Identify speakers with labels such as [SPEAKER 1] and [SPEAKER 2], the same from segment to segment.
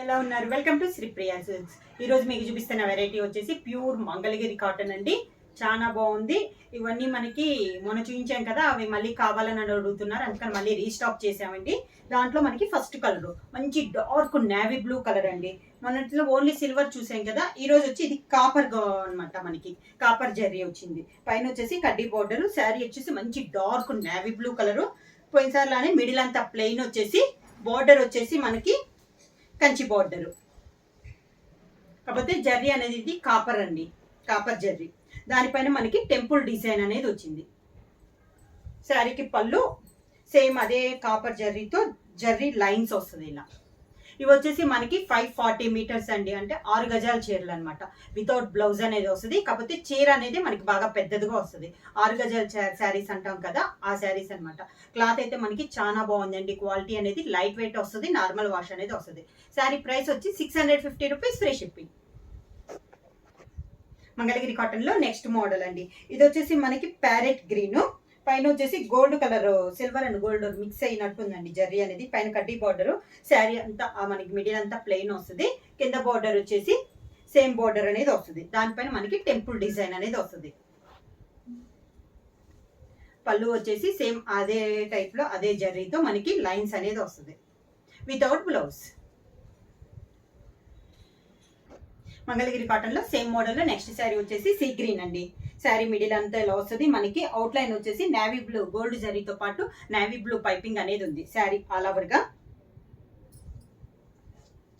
[SPEAKER 1] ఎలా ఉన్నారు? Welcome to Sripriya silks. ఈ రోజు మీకు చూపిస్తున్న వెరైటీ వచ్చేసి ప్యూర్ మంగళగిరి కాటన్ అండి. చాలా బాగుంది. ఇవన్నీ మనకి మొన్న చూపించాం కదా, అవి మళ్ళీ కావాలని అడుగుతున్నారు, అందుకని మళ్ళీ రీస్టాక్ చేసామండి. దాంట్లో మనకి ఫస్ట్ కలర్ మంచి డార్క్ నేవీ బ్లూ కలర్ అండి. మొన్నట్లో ఓన్లీ సిల్వర్ చూసాం కదా, ఈ రోజు వచ్చి ఇది కాపర్ అనమాట. మనకి కాపర్ జరీ వచ్చింది. పైన వచ్చేసి కడ్డీ బోర్డర్. శారీ వచ్చేసి మంచి డార్క్ నేవీ బ్లూ కలరు. పోయినసారిలానే మిడిల్ అంతా ప్లెయిన్ వచ్చేసి బోర్డర్ వచ్చేసి మనకి కంచి బోర్డరు. కాకపోతే జర్రీ అనేది ఇది కాపర్ అండి, కాపర్ జర్రీ. దానిపైన మనకి టెంపుల్ డిజైన్ అనేది వచ్చింది. శారీకి పళ్ళు సేమ్ అదే కాపర్ జర్రీతో జర్రీ లైన్స్ వస్తుంది ఇలా. ఇవి వచ్చేసి మనకి 540 మీటర్స్ అండి, అంటే 6 గజాల చీరలు అనమాట. వితౌట్ బ్లౌజ్ అనేది వస్తుంది. కాకపోతే చీర అనేది మనకి బాగా పెద్దదిగా వస్తుంది. 6 గజాల శారీస్ అంటాం కదా, ఆ శారీస్ అనమాట. క్లాత్ అయితే మనకి చాలా బాగుందండి. క్వాలిటీ అనేది లైట్ వెయిట్ వస్తుంది, నార్మల్ వాష్ అనేది వస్తుంది. శారీ ప్రైస్ వచ్చి 650 rupees, free shipping. Mangalagiri cotton లో నెక్స్ట్ మోడల్ అండి. ఇది వచ్చేసి మనకి ప్యారెట్ గ్రీన్, పైన వచ్చేసి gold colour, silver and gold mix అయినట్టుందండి జర్రీ అనేది. పైన కడ్డీ బార్డర్. శారీ అంతా మనకి మిడిల్ అంతా ప్లెయిన్ వస్తుంది. కింద బార్డర్ వచ్చేసి సేమ్ బార్డర్ అనేది వస్తుంది. దానిపైన మనకి టెంపుల్ డిజైన్ అనేది వస్తుంది. పళ్ళు వచ్చేసి సేమ్ అదే టైప్ లో అదే జర్రీతో మనకి లైన్స్ అనేది వస్తుంది, వితౌట్ బ్లౌజ్. మంగళగిరి కాటన్ లో సేమ్ మోడల్ లో నెక్స్ట్ శారీ వచ్చేసి సీ గ్రీన్ అండి. శారీ మిడిల్ అంతా ఇలా వస్తుంది. మనకి అవుట్ లైన్ వచ్చేసి నేవీ బ్లూ గోల్డ్ జరీతో పాటు నేవీ బ్లూ పైపింగ్ అనేది ఉంది. శారీ ఆల్ ఓవర్ గా.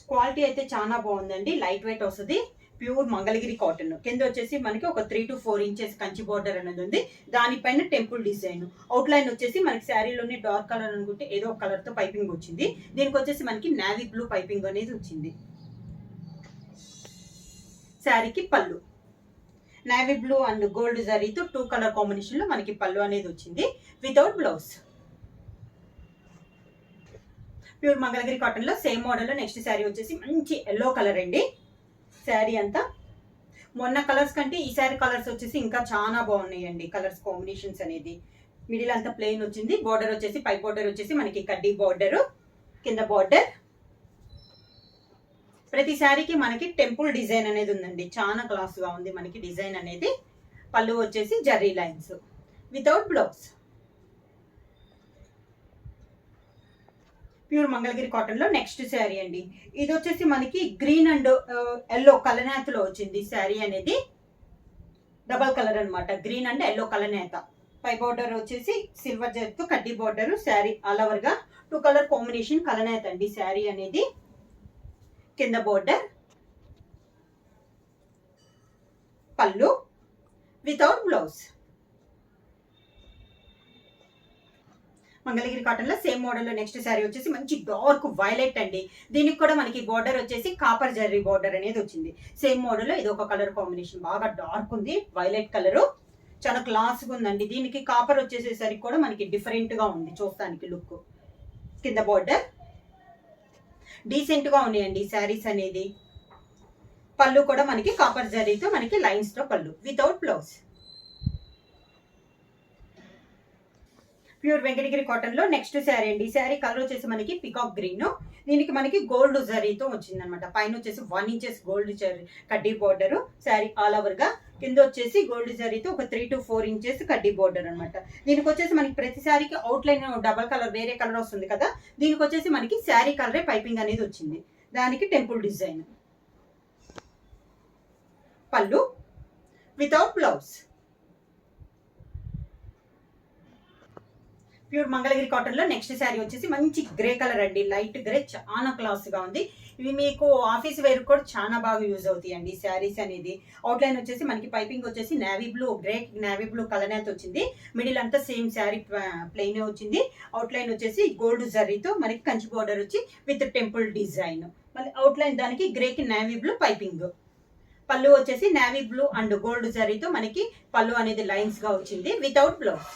[SPEAKER 1] క్వాలిటీ అయితే చాలా బాగుందండి, లైట్ వెయిట్ వస్తుంది. Pure Mangalagiri cotton. కింద వచ్చేసి మనకి ఒక 3 to 4 ఇంచెస్ కంచి బోర్డర్ అనేది ఉంది. దానిపైన టెంపుల్ డిజైన్. అవుట్ లైన్ వచ్చేసి మనకి శారీలోని డార్క్ కలర్ అనుకుంటే ఏదో ఒక కలర్ తో పైపింగ్ వచ్చింది. దీనికి వచ్చేసి మనకి నేవీ బ్లూ పైపింగ్ అనేది వచ్చింది. శారీకి పళ్ళు నేవీ బ్లూ అండ్ గోల్డ్ జరీతో 2 కలర్ కాంబినేషన్ లో మనకి పళ్ళు అనేది వచ్చింది, without blouse. Pure Mangalagiri cotton లో సేమ్ మోడల్ లో నెక్స్ట్ శారీ వచ్చేసి మంచి ఎల్లో కలర్ అండి. శారీ అంతా మొన్న కలర్స్ కంటే ఈ శారీ కలర్స్ వచ్చేసి ఇంకా చాలా బాగున్నాయండి. కలర్స్ కాంబినేషన్స్ అనేది మిడిల్ అంతా ప్లెయిన్ వచ్చింది. బార్డర్ వచ్చేసి పై బార్డర్ వచ్చేసి మనకి కడ్డీ బార్డర్, కింద బార్డర్. ప్రతి శారీకి మనకి టెంపుల్ డిజైన్ అనేది ఉందండి. చాలా క్లాస్ గా ఉంది మనకి డిజైన్ అనేది. పళ్ళు వచ్చేసి zari lines, without blouse. Pure Mangalagiri cotton లో నెక్స్ట్ శారీ అండి. ఇది వచ్చేసి మనకి గ్రీన్ అండ్ ఎల్లో కలనేత లో వచ్చింది. శారీ అనేది డబల్ కలర్ అనమాట, గ్రీన్ అండ్ ఎల్లో కలనేత. పై బార్డర్ వచ్చేసి సిల్వర్ జరీతో కడ్డీ బార్డర్. శారీ ఆల్ ఓవర్ గా 2 కలర్ కాంబినేషన్ కలనేత అండి శారీ అనేది. కింద బోర్డర్, పళ్ళు, వితౌట్ బ్లౌజ్. మంగళగిరి కాటన్ లో సేమ్ మోడల్ లో నెక్స్ట్ శారీ వచ్చేసి మంచి డార్క్ వైలెట్ అండి. దీనికి కూడా మనకి బార్డర్ వచ్చేసి కాపర్ జర్రీ బార్డర్ అనేది వచ్చింది. సేమ్ మోడల్ లో ఇది ఒక కలర్ కాంబినేషన్, బాగా డార్క్ ఉంది, వైలెట్ కలర్. చాలా క్లాస్ గా ఉందండి. దీనికి కాపర్ వచ్చేసేసరికి కూడా మనకి డిఫరెంట్ గా ఉంది చూస్తానికి లుక్. కింద బార్డర్ డీసెంట్ గా ఉన్నాయండి శారీస్ అనేది. పళ్ళు కూడా మనకి కాపర్ జరీతో మనకి లైన్స్ తో పళ్ళు, without blouse. Pure Venkatagiri cotton లో నెక్స్ట్ శారీ అండి. శారీ కలర్ వచ్చేసి మనకి పికాక్ గ్రీన్. దీనికి మనకి గోల్డ్ జరీతో వచ్చింది అనమాట. పైన వచ్చేసి 1 ఇంచెస్ గోల్డ్ కడ్డీ బోర్డర్. శారీ ఆల్ ఓవర్ గా. కింద వచ్చేసి గోల్డ్ జరీతో ఒక 3 to 4 ఇంచెస్ కడ్డీ బోర్డర్ అనమాట. దీనికి వచ్చేసి మనకి ప్రతి శారీకి అవుట్ లైన్ డబల్ కలర్ వేరే కలర్ వస్తుంది కదా, దీనికి వచ్చేసి మనకి శారీ కలరే పైపింగ్ అనేది వచ్చింది. దానికి టెంపుల్ డిజైన్. పళ్ళు, without blouse. Pure Mangalagiri cotton లో నెక్స్ట్ శారీ వచ్చేసి మంచి గ్రే కలర్ అండి, లైట్ గ్రే. చాలా క్లాస్ గా ఉంది. ఇవి మీకు ఆఫీస్ వేర్ కూడా చాలా బాగా యూజ్ అవుతాయి అండి శారీస్ అనేది. అవుట్ లైన్ వచ్చేసి మనకి పైపింగ్ వచ్చేసి navy blue, grey navy blue colour వచ్చింది. మిడిల్ అంతా సేమ్ శారీ ప్లెయిన్ వచ్చింది. అవుట్ లైన్ వచ్చేసి గోల్డ్ జరీతో మనకి కంచి బోర్డర్ వచ్చి విత్ టెంపుల్ డిజైన్. మళ్ళీ అవుట్ లైన్ దానికి గ్రేకి నేవీ బ్లూ పైపింగ్. పళ్ళు వచ్చేసి నేవీ బ్లూ అండ్ గోల్డ్ జరీతో మనకి పళ్ళు అనేది లైన్స్ గా వచ్చింది, వితౌట్ బ్లౌజ్.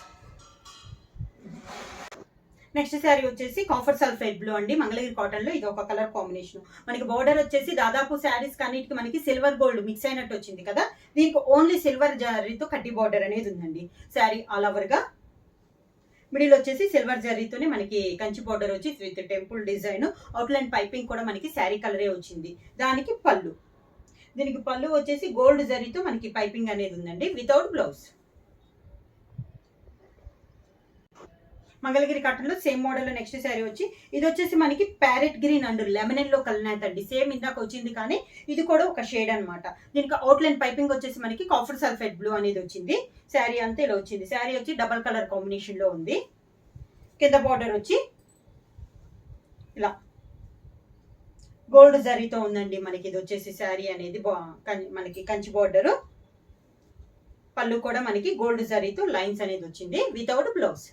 [SPEAKER 1] నెక్స్ట్ శారీ వచ్చేసి కాఫర్ సల్ఫేట్ బ్లూ అండి. మంగళగిరి కాటన్ లో ఇది ఒక కలర్ కాంబినేషన్. మనకి బోర్డర్ వచ్చేసి దాదాపు శారీస్ కన్నిటికి మనకి సిల్వర్ గోల్డ్ మిక్స్ అయినట్టు వచ్చింది కదా, దీనికి ఓన్లీ సిల్వర్ జరీతో కడ్డీ బోర్డర్ అనేది ఉందండి. శారీ ఆల్ ఓవర్ గా. మిడిల్ వచ్చేసి సిల్వర్ జరీతోనే మనకి కంచి బోర్డర్ వచ్చి with temple design, outline piping కూడా మనకి శారీ కలరే వచ్చింది. దానికి పళ్ళు, దీనికి పళ్ళు వచ్చేసి గోల్డ్ జరీతో మనకి పైపింగ్ అనేది ఉందండి వితౌట్ బ్లౌజ్. మంగళగిరి కాటన్ లో సేమ్ మోడల్ లో నెక్స్ట్ శారీ వచ్చి ఇది వచ్చేసి మనకి parrot green and lemon yellow colour అండి. సేమ్ ఇందాక వచ్చింది కానీ ఇది కూడా ఒక షేడ్ అనమాట. దీనికి అవుట్లైన్ పైపింగ్ వచ్చేసి మనకి కాఫర్ సల్ఫేట్ బ్లూ అనేది వచ్చింది. శారీ అంతా ఇలా వచ్చింది. శారీ వచ్చి డబల్ కలర్ కాంబినేషన్ లో ఉంది. కింద బార్డర్ వచ్చి ఇలా గోల్డ్ జరీతో ఉందండి మనకి. ఇది వచ్చేసి శారీ అనేది మనకి కంచి బార్డర్, పళ్ళు కూడా మనకి గోల్డ్ జరీతో లైన్స్ అనేది వచ్చింది వితౌట్ బ్లౌజ్.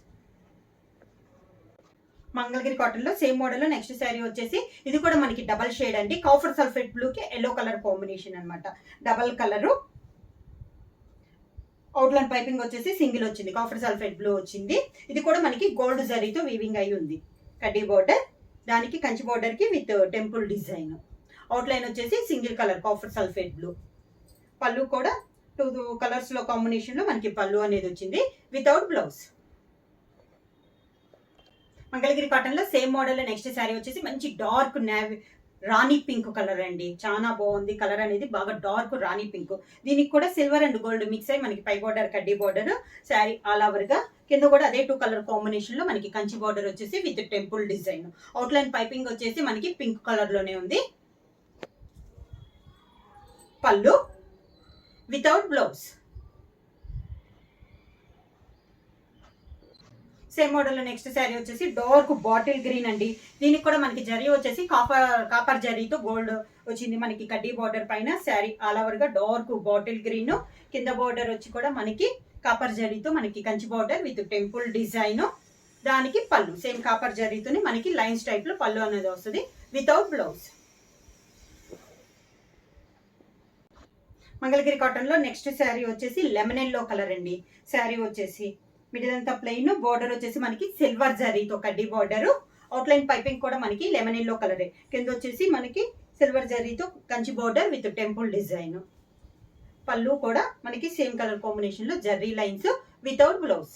[SPEAKER 1] మంగళగిరి కాటన్ లో సేమ్ మోడల్ లో నెక్స్ట్ శారీ వచ్చేసి ఇది కూడా మనకి డబల్ షేడ్ అండి. కాఫర్ సల్ఫేట్ బ్లూ కి ఎల్లో కలర్ కాంబినేషన్ అనమాట. డబల్ కలర్, అవుట్లైన్ పైపింగ్ వచ్చేసి సింగిల్ వచ్చింది, కాఫర్ సల్ఫేట్ బ్లూ వచ్చింది. ఇది కూడా మనకి గోల్డ్ జరీతో వీవింగ్ అయి ఉంది. కడ్డీ బోర్డర్, దానికి కంచి బోర్డర్ కి విత్ టెంపుల్ డిజైన్. అవుట్లైన్ వచ్చేసి single colour copper sulphate blue. పళ్ళు కూడా 2 కలర్స్ లో కాంబినేషన్ లో మనకి పళ్ళు అనేది వచ్చింది వితౌట్ బ్లౌజ్. మంగళగిరి కాటన్ లో సేమ్ మోడల్ నెక్స్ట్ శారీ వచ్చేసి మంచి డార్క్ నేవీ రాణి పింక్ కలర్ అండి. చాలా బాగుంది కలర్ అనేది, బాగా డార్క్ రాణి పింక్. దీనికి కూడా సిల్వర్ అండ్ గోల్డ్ మిక్స్ అయ్యి మనకి పై బార్డర్ కడ్డీ బార్డర్, శారీ ఆల్ ఓవర్ గా. కింద కూడా అదే 2 కలర్ కాంబినేషన్ లో మనకి కంచి బార్డర్ వచ్చేసి with temple design. Outline piping వచ్చేసి మనకి పింక్ కలర్ లోనే ఉంది. పళ్ళు వితౌట్ బ్లౌజ్. సేమ్ మోడల్ లో నెక్స్ట్ శారీ వచ్చేసి డార్క్ బాటిల్ గ్రీన్ అండి. దీనికి కూడా మనకి జరీ వచ్చేసి కాపర్ జరీతో గోల్డ్ వచ్చింది మనకి కడ్డీ బార్డర్ పైన. శారీ ఆల్ ఓవర్ గా డార్క్ బాటిల్ గ్రీన్. కింద బార్డర్ వచ్చి కూడా మనకి కాపర్ జరీతో మనకి Kanchi border with temple design. దానికి పళ్ళు సేమ్ కాపర్ జరీతోనే మనకి లైన్స్ టైప్ లో పళ్ళు అనేది వస్తుంది వితౌట్ బ్లౌజ్. మంగళగిరి కాటన్ లో నెక్స్ట్ శారీ వచ్చేసి లెమన్ ఎల్లో కలర్ అండి. శారీ వచ్చేసి మిడిల్ అంతా ప్లెయిన్, బార్డర్ వచ్చేసి మనకి సిల్వర్ జరీతో కడ్డీ బార్డర్. అవుట్లైన్ పైపింగ్ కూడా మనకి లెమన్ ఎల్లో కలరే. కింద వచ్చేసి మనకి సిల్వర్ జరీతో Kanchi border with temple design. పళ్ళు కూడా మనకి సేమ్ కలర్ కాంబినేషన్ లో zari lines without blouse.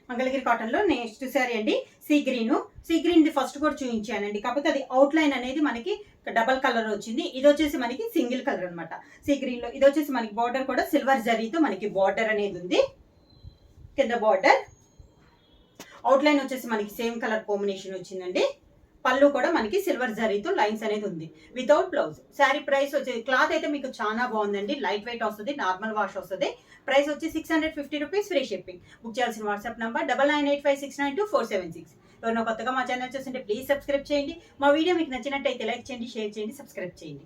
[SPEAKER 1] Mangalagiri cotton లో నెక్స్ట్ శారీ అండి sea green. Sea green the first కూడా చూపించానండి, కాకపోతే అది అవుట్ లైన్ అనేది మనకి డబల్ కలర్ వచ్చింది. ఇది వచ్చేసి మనకి సింగిల్ కలర్ అనమాట. సీ గ్రీన్ లో ఇది వచ్చేసి మనకి బార్డర్ కూడా సిల్వర్ జరీతో మనకి బార్డర్ అనేది ఉంది. కింద బార్డర్, అవుట్ లైన్ వచ్చేసి మనకి సేమ్ కలర్ కాంబినేషన్ వచ్చిందండి. పళ్ళు కూడా మనకి సిల్వర్ జరీతో లైన్స్ అనేది ఉంది వితౌట్ బ్లౌజ్. శారీ ప్రైస్ వచ్చేసి క్లాత్ అయితే మీకు చాలా బాగుందండి, లైట్ వెయిట్ వస్తుంది, నార్మల్ వాష్ వస్తుంది. ప్రైస్ వచ్చి 650 రూపీస్, ఫ్రీ షిప్పింగ్. బుక్ చేయాల్సిన వాట్సాప్ నంబర్ 9985692476. ఎవరైనా కొత్తగా మా ఛానల్ చూస్తుంటే ప్లీజ్ సబ్స్క్రైబ్ చేయండి. మా వీడియో మీకు నచ్చినట్టయితే లైక్ చేయండి, షేర్ చేయండి, సబ్స్క్రైబ్ చేయండి.